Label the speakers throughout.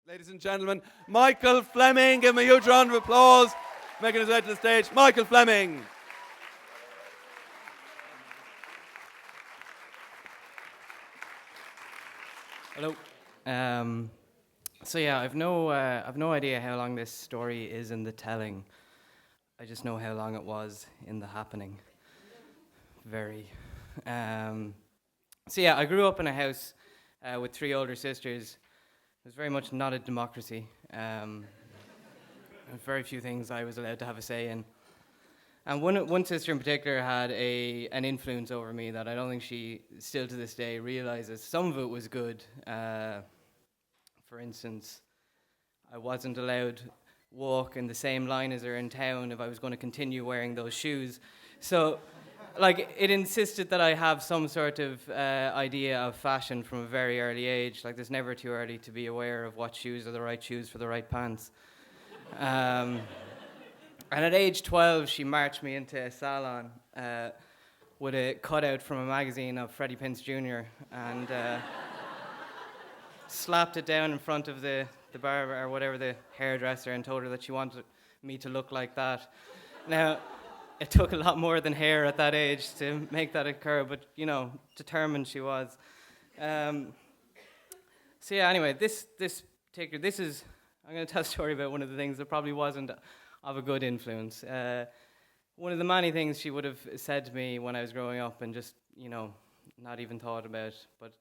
Speaker 1: Ladies and gentlemen, Michael Fleming. Give him a huge round of applause. Making his way to the stage, Michael Fleming.
Speaker 2: Hello. I've no idea how long this story is in the telling. I just know how long it was in the happening. Very. I grew up in a house with three older sisters. It was very much not a democracy. Very few things I was allowed to have a say in. And one sister in particular had an influence over me that I don't think she still to this day realizes. Some of it was good. For instance, I wasn't allowed to walk in the same line as her in town if I was going to continue wearing those shoes. So, it insisted that I have some sort of idea of fashion from a very early age. There's never too early to be aware of what shoes are the right shoes for the right pants. And at age 12, she marched me into a salon with a cutout from a magazine of Freddie Prinze Jr. and slapped it down in front of the barber or whatever, the hairdresser, and told her that she wanted me to look like that. Now, it took a lot more than hair at that age to make that occur, but, determined she was. Anyway, this is, I'm going to tell a story about one of the things that probably wasn't of a good influence. One of the many things she would have said to me when I was growing up and just, not even thought about, but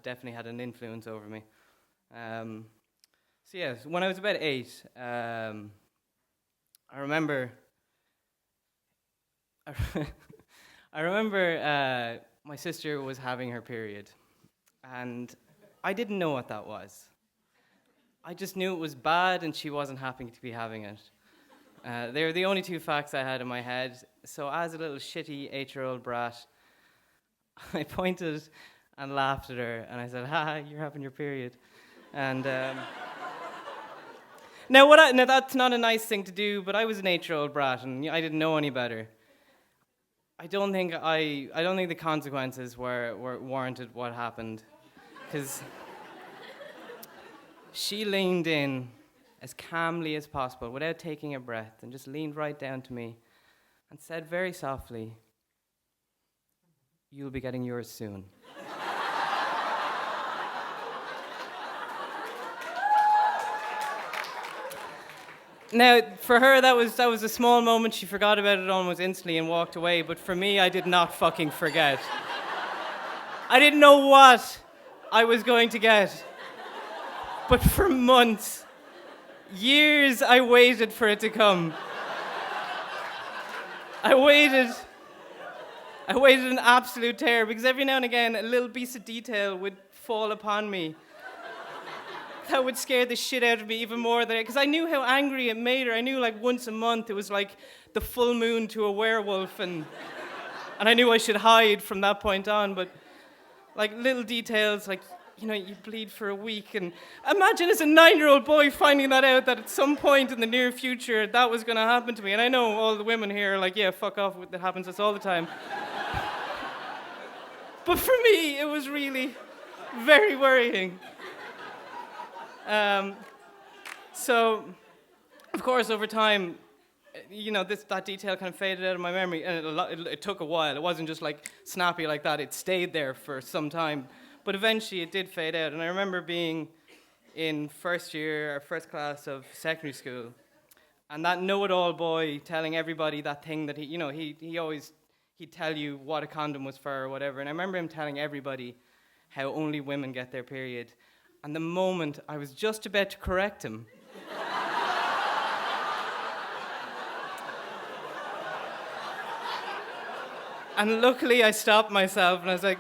Speaker 2: definitely had an influence over me. When I was about 8, I remember my sister was having her period, and I didn't know what that was. I just knew it was bad and she wasn't happy to be having it. They were the only two facts I had in my head. So as a little shitty 8-year-old brat, I pointed and laughed at her, and I said, "Ha, you're having your period." And now that's not a nice thing to do, but I was an 8-year-old brat, and I didn't know any better. I don't think the consequences were warranted what happened, because she leaned in as calmly as possible, without taking a breath, and just leaned right down to me and said very softly, "You'll be getting yours soon." Now, for her, that was a small moment. She forgot about it almost instantly and walked away. But for me, I did not fucking forget. I didn't know what I was going to get. But for months, years, I waited for it to come. I waited in absolute terror, because every now and again, a little piece of detail would fall upon me that would scare the shit out of me even more than it, because I knew how angry it made her. I knew once a month it was like the full moon to a werewolf, and I knew I should hide from that point on. But little details, you bleed for a week, and imagine as a 9-year-old boy finding that out, that at some point in the near future that was going to happen to me. And I know all the women here are like, yeah, fuck off, that happens to us all the time. But for me, it was really very worrying. So, of course, over time, that detail kind of faded out of my memory, and it took a while. It wasn't just snappy like that. It stayed there for some time, but eventually it did fade out. And I remember being in first class of secondary school, and that know-it-all boy telling everybody that thing that he'd tell you what a condom was for or whatever. And I remember him telling everybody how only women get their period. And the moment I was just about to correct him, and luckily I stopped myself, and I was like,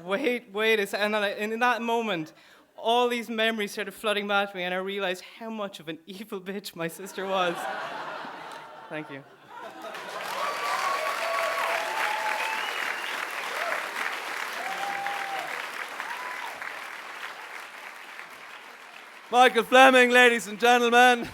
Speaker 2: wait a second. And in that moment, all these memories started flooding back to me, and I realized how much of an evil bitch my sister was. Thank you.
Speaker 1: Michael Fleming, ladies and gentlemen.